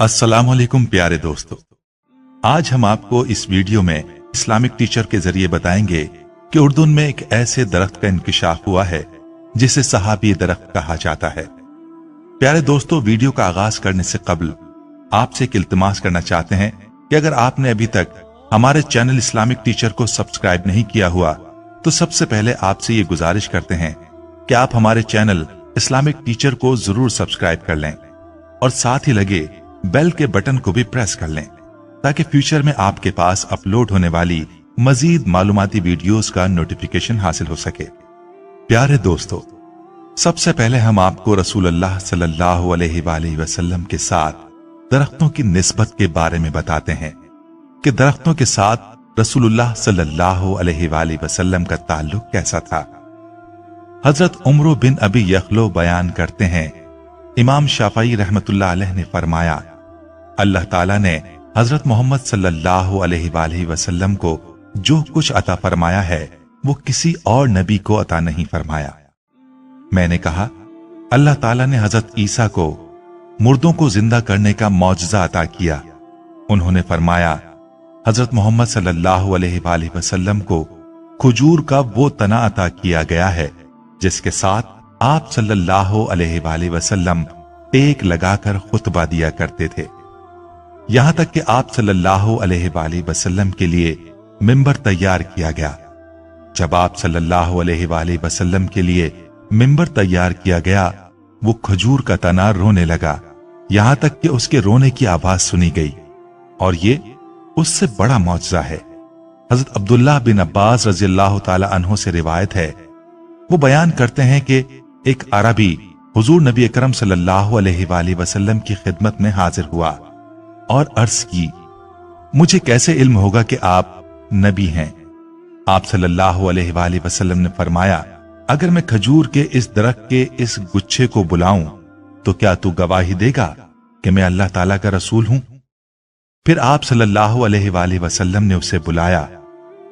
अस्सलामुअलैकुम प्यारे दोस्तों, आज हम आपको इस वीडियो में इस्लामिक टीचर के जरिए बताएंगे कि उर्दू में एक ऐसे दरख्त का इंकिशाफ हुआ है जिसे सहाबी दरख्त कहा जाता है। प्यारे दोस्तों, वीडियो का आगाज करने से कबल आपसे एक इल्तिमास करना चाहते हैं कि अगर आपने अभी तक हमारे चैनल इस्लामिक टीचर को सब्सक्राइब नहीं किया हुआ तो सबसे पहले आपसे ये गुजारिश करते हैं कि आप हमारे चैनल इस्लामिक टीचर को जरूर सब्सक्राइब कर लें और साथ ही लगे बेल के बटन को भी प्रेस कर लें ताकि फ्यूचर में आपके पास अपलोड होने वाली मजीद मालूमाती वीडियोस का नोटिफिकेशन हासिल हो सके। प्यारे दोस्तों, सबसे पहले हम आपको रसूलुल्लाह सल्लल्लाहु अलैहि वसल्लम के साथ दरख्तों की निस्बत के बारे में बताते हैं कि दरख्तों के साथ रसूलुल्लाह सल्लल्लाहु अलैहि वसल्लम का ताल्लुक कैसा था। हजरत उमर बिन अबी यखलो बयान करते हैं, इमाम शाफई रहमतुल्लाह अलैह ने फरमाया, अल्लाह ताला ने हजरत मोहम्मद सल्लल्लाहु अलैहि वसल्लम को जो कुछ अता फरमाया है वो किसी और नबी को अता नहीं फरमाया। मैंने कहा, अल्लाह ताला ने हजरत ईसा को मुर्दों को जिंदा करने का मौजज़ा अता किया। उन्होंने फरमाया, हजरत मोहम्मद सल्लल्लाहु अलैहि वसल्लम को खजूर का वो तना अता किया गया है जिसके साथ आप सल्लल्लाहु अलैहि वसल्लम टेक लगाकर खुतबा दिया करते थे। यहां तक कि आप सल्लल्लाहु अलैहि वसल्लम के लिए मिंबर तैयार किया गया। जब आप सल्लल्लाहु अलैहि वसल्लम के लिए मिंबर तैयार किया गया, वो खजूर का तना रोने लगा, यहां तक कि उसके रोने की आवाज सुनी गई। और ये उससे बड़ा मौजज़ा है। हजरत अब्दुल्लाह बिन अब्बास रज़ियल्लाहु ताला अन्हु से रिवायत है, वो बयान करते हैं कि एक अरबी हुजूर नबी अकरम सल्लल्लाहु अलैहि वसल्लम की खिदमत में हाजिर हुआ और अर्ज की, मुझे कैसे इल्म होगा कि आप नबी हैं। आप सल्लल्लाहु अलैहि वसल्लम ने फरमाया, अगर मैं खजूर के इस दरख्त के इस गुच्छे को बुलाऊं तो क्या तू गवाही देगा कि मैं अल्लाह ताला का रसूल हूं। फिर आप सल्लल्लाहु अलैहि वसल्लम ने उसे बुलाया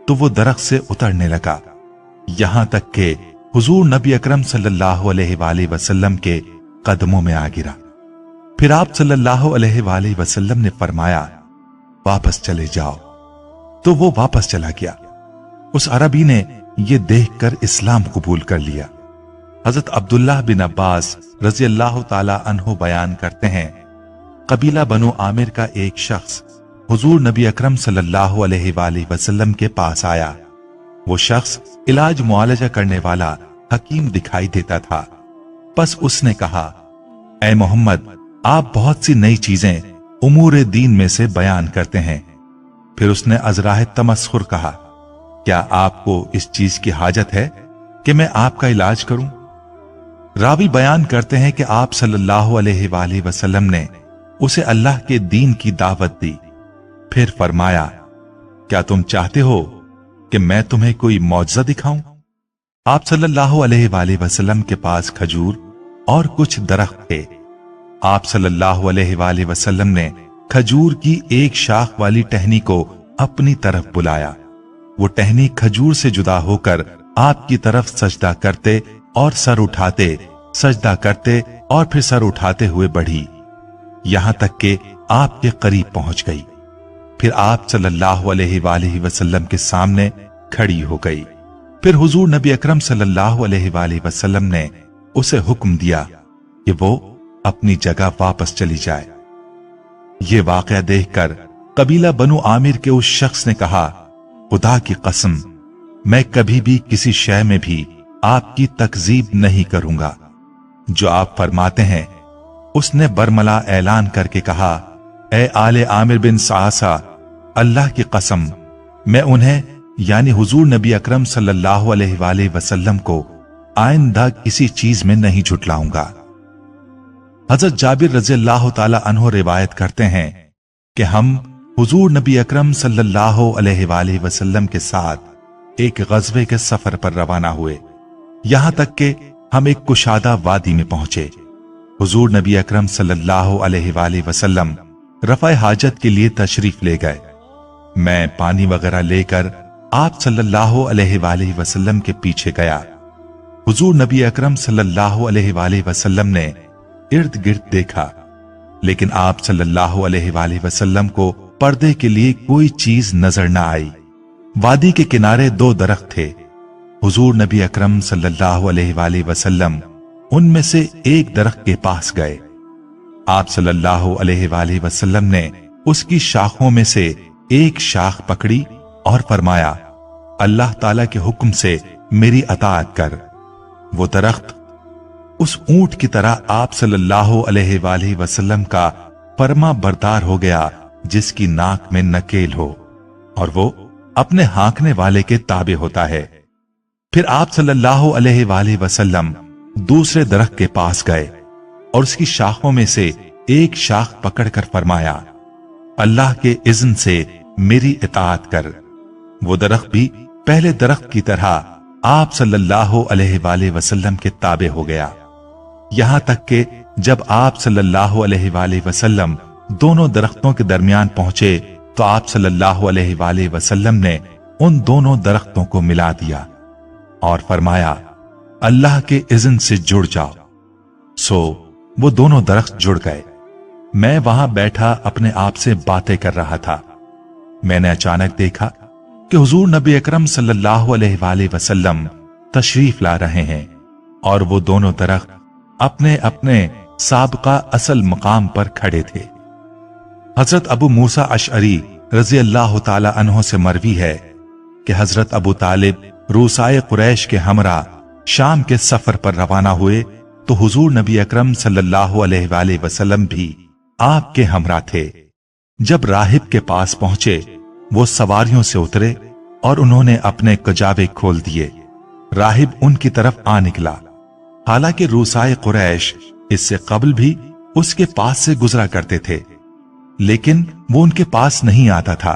तो वो दरख्त से उतरने लगा, यहां तक कि हुजूर नबी अकरम सल्लल्लाहु अलैहि वसल्लम के कदमों में आ गिरा। फिर आप सल्लल्लाहु अलैहि वसल्लम ने फरमाया, वापस चले जाओ। तो वो वापस चला गया। उस अरबी ने ये देखकर इस्लाम कबूल कर लिया। हजरत अब्दुल्लाह बिन अब्बास रज़ियल्लाहु ताला अन्हु बयान करते हैं, कबीला बनु आमिर का एक शख्स हुजूर नबी अकरम सल्लल्लाहु अलैहि वसल्लम के पास आया। वो शख्स इलाज मुआलजा करने वाला हकीम दिखाई देता था। बस उसने कहा, ऐ मोहम्मद, आप बहुत सी नई चीजें उमूर दीन में से बयान करते हैं। फिर उसने अजराह तमस्खुर कहा, क्या आपको इस चीज की हाजत है कि मैं आपका इलाज करूं। रावी बयान करते हैं कि आप सल्लल्लाहु अलैहि वसल्लम ने उसे अल्लाह के दीन की दावत दी। फिर फरमाया, क्या तुम चाहते हो कि मैं तुम्हें कोई मौजज़ा दिखाऊं। आप सल्लल्लाहु अलैहि वसल्लम के पास खजूर और कुछ दरख्त थे। आप सल्लल्लाहु अलैहि वसल्लम ने खजूर की एक शाख वाली टहनी को अपनी तरफ बुलाया। वो टहनी खजूर से जुदा होकर आपकी तरफ सजदा करते और सर उठाते, सजदा करते और फिर सर उठाते हुए बढ़ी, यहां तक कि आपके करीब पहुंच गई। फिर आप सल्लल्लाहु अलैहि वसल्लम के सामने खड़ी हो गई। फिर हुजूर नबी अकरम सल्लल्लाहु अलैहि वसल्लम ने उसे हुक्म दिया कि वो अपनी जगह वापस चली जाए। ये वाकया देखकर कबीला बनु आमिर के उस शख्स ने कहा, खुदा की कसम, मैं कभी भी किसी शय में भी आपकी तकजीब नहीं करूंगा। जो आप फरमाते हैं। उसने बरमला ऐलान करके कहा, ए आले आमिर बिन सासा, अल्लाह की कसम, मैं उन्हें यानी हुजूर नबी अकरम सल्लल्लाहु अलैहि वसल्लम को आइंदा किसी चीज में नहीं झुटलाऊंगा। हजरत जाबिर रज़ियल्लाहु ताला अन्हु रिवायत करते हैं कि हम हुजूर नबी अकरम सल्लल्लाहु अलैहि वसल्लम के साथ एक गज़वे के सफर पर रवाना हुए, यहां तक कि हम एक कुशादा वादी में पहुंचे। हुजूर नबी अकरम सल्लल्लाहु अलैहि वसल्लम रफ़ा हाजत के लिए तशरीफ ले गए। मैं पानी वगैरह लेकर आप सल्लल्लाहु अलैहि वसल्लम के पीछे गया। हुजूर नबी अकरम सल्लल्लाहु अलैहि वसल्लम ने इर्द गिर्द देखा लेकिन आप सल्लल्लाहु अलैहि वसल्लम को पर्दे के लिए कोई चीज नजर न आई। वादी के किनारे दो दरख्त थे। हुजूर नबी अकरम सल्लल्लाहु अलैहि वसल्लम उनमें से एक दरख्त के पास गए। आप सल्लल्लाहु अलैहि वसल्लम ने उसकी शाखों में से एक शाख पकड़ी और फरमाया, अल्लाह ताला के हुक्म से मेरी अताअत कर। वो दरख्त उस ऊंट की तरह आप सल्लल्लाहु अलैहि वसल्लम का फरमा बरदार हो गया जिसकी नाक में नकेल हो और वो अपने हाँकने वाले के ताबे होता है। फिर आप सल्लल्लाहु अलैहि वसल्लम दूसरे दरख्त के पास गए और उसकी शाखों में से एक शाख पकड़कर फरमाया, अल्लाह के इज़्न से मेरी इताअत कर। वो दरख्त भी पहले दरख्त की तरह आप सल्लल्लाहु अलैहि वसल्लम के ताबे हो गया। यहां तक कि जब आप सल्लल्लाहु अलैहि वसल्लम दोनों दरख्तों के दरमियान पहुंचे तो आप सल्लल्लाहु अलैहि वसल्लम ने उन दोनों दरख्तों को मिला दिया और फरमाया, अल्लाह के इज़्न से जुड़ जाओ। सो वो दोनों दरख्त जुड़ गए। मैं वहां बैठा अपने आप से बातें कर रहा था। मैंने अचानक देखा कि हुजूर नबी अकरम सल्लल्लाहु अलैहि वसल्लम तशरीफ ला रहे हैं और वो दोनों दरख्त अपने अपने साबका असल मकाम पर खड़े थे। हजरत अबू मूसा अशअरी रज़ी अल्लाह ताला अन्हो से मरवी है कि हजरत अबू तालिब रूसाए कुरैश के हमरा शाम के सफर पर रवाना हुए तो हुजूर नबी अकरम सल्लल्लाहु अलैहि वसल्लम भी आपके हमरा थे। जब राहिब के पास पहुंचे वो सवारियों से उतरे और उन्होंने अपने कजावे खोल दिए। राहिब उनकी तरफ आ निकला। हालांकि रूसाए कुरैश इससे कबल भी उसके पास से गुजरा करते थे, लेकिन वो उनके पास नहीं आता था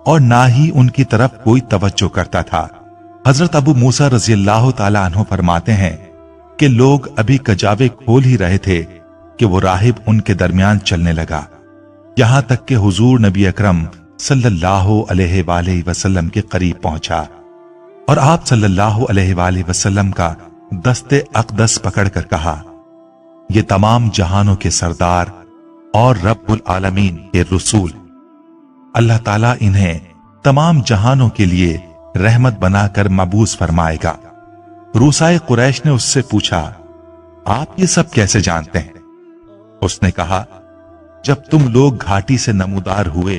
और ना ही उनकी तरफ कोई तवज्जो करता था। हजरत अबू मूसा रज़ी अल्लाह ताला अन्हु फरमाते हैं कि लोग अभी कजावे खोल ही रहे थे कि वो राहिब उनके दरमियान चलने लगा। यहां तक कि हुजूर नबी अकरम सल्लल्लाहु अलैहि वसल्लम के करीब पहुंचा और आप सल्लल्लाहु अलैहि वसल्लम का दस्ते अक़दस पकड़कर कहा, ये तमाम जहानों के सरदार और रब्बुल आलमीन के रसूल, अल्लाह ताला इन्हें तमाम जहानों के लिए रहमत बनाकर मबूस फरमाएगा। रूसाए कुरैश ने उससे पूछा, आप ये सब कैसे जानते हैं? उसने कहा, जब तुम लोग घाटी से नमूदार हुए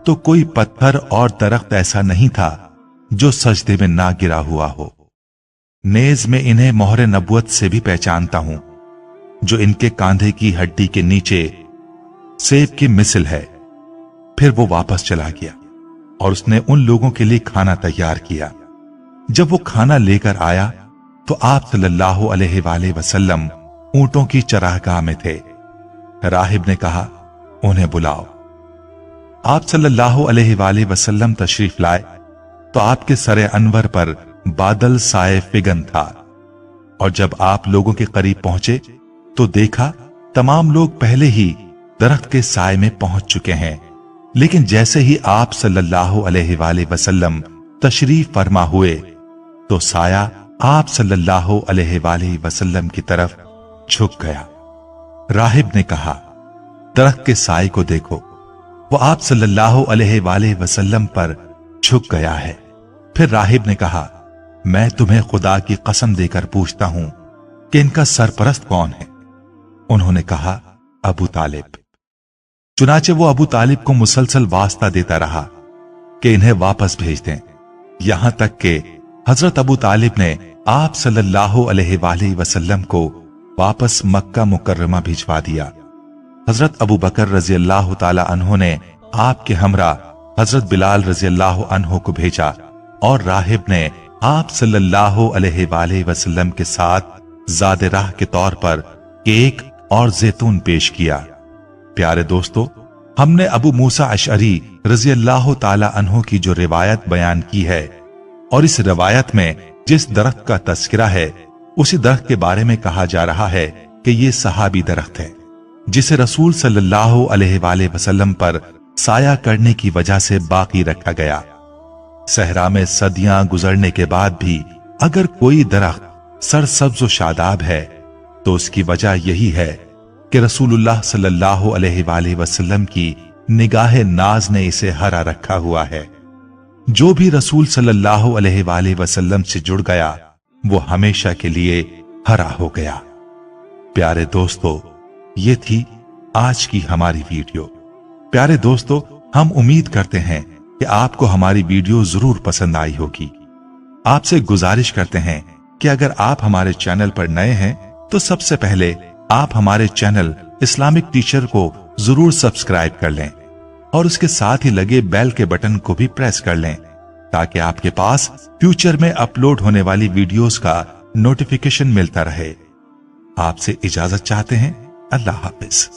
तो कोई पत्थर और दरख्त ऐसा नहीं था जो सजदे में ना गिरा हुआ हो। नेज में इन्हें मोहरे नबुवत से भी पहचानता हूं जो इनके कांधे की हड्डी के नीचे सेब की मिसल है। फिर वो वापस चला गया और उसने उन लोगों के लिए खाना तैयार किया। जब वो खाना लेकर आया तो आप सल्लल्लाहु अलैहि वसल्लम ऊंटों की चरागाह में थे। राहिब ने कहा, उन्हें बुलाओ। आप सल्लल्लाहु अलैहि वसल्लम तशरीफ लाए तो आपके सरे अनवर पर बादल साए फिगन था और जब आप लोगों के करीब पहुंचे तो देखा तमाम लोग पहले ही दरख्त के साए में पहुंच चुके हैं। लेकिन जैसे ही आप सल्लल्लाहु अलैहि वसल्लम तशरीफ फरमा हुए तो साया आप सल्लल्लाहु अलैहि वसल्लम की तरफ झुक गया। राहिब ने कहा, दरख्त के साए को देखो, वो आप सल्लल्लाहु अलैहि वसल्लम पर झुक गया है। फिर राहिब ने कहा, मैं तुम्हें खुदा की कसम देकर पूछता हूं कि इनका सरपरस्त कौन है? उन्होंने कहा, अबू तालिब। चुनाचे वो अबू तालिब को मुसलसल वास्ता देता रहा कि इन्हें वापस भेज दें, यहां तक कि हजरत अबू तालिब ने आप सल्लल्लाहु अलैहि वसल्लम को वापस मक्का मुकर्रमा भिजवा दिया। हजरत अबू बकर रजी अल्लाह ताला अन्हो ने आपके हमरा हजरत बिलाल रजी अल्लाह अन्हो को भेजा और राहिब ने आप सल्लल्लाहु अलैहि वसल्लम के साथ ज़ादे राह के तौर पर केक और जैतून पेश किया। प्यारे दोस्तों, हमने अबू मूसा अशअरी रजी अल्लाह ताला अन्हो की जो रिवायत बयान की है और इस रिवायत में जिस दरख्त का तस्करा है उसी दरख्त के बारे में कहा जा रहा है कि ये सहाबी दरख्त है जिसे रसूल सल्लल्लाहु अलैहि वसल्लम पर साया करने की वजह से बाकी रखा गया। सहरा में सदियां गुजरने के बाद भी अगर कोई दरख्त सरसब्ज व शादाब है तो उसकी वजह यही है कि कि रसूलुल्लाह सल्लल्लाहु अलैहि वसल्लम की निगाह नाज ने इसे हरा रखा हुआ है। जो भी रसूल सल्लल्लाहु अलैहि वसल्लम से जुड़ गया वो हमेशा के लिए हरा हो गया। प्यारे दोस्तों, ये थी आज की हमारी वीडियो। प्यारे दोस्तों, हम उम्मीद करते हैं कि आपको हमारी वीडियो जरूर पसंद आई होगी। आपसे गुजारिश करते हैं कि अगर आप हमारे चैनल पर नए हैं तो सबसे पहले आप हमारे चैनल इस्लामिक टीचर को जरूर सब्सक्राइब कर लें और उसके साथ ही लगे बेल के बटन को भी प्रेस कर लें ताकि आपके पास फ्यूचर में अपलोड होने वाली वीडियोस का नोटिफिकेशन मिलता रहे। आपसे इजाजत चाहते हैं। अल्लाह हाफिज।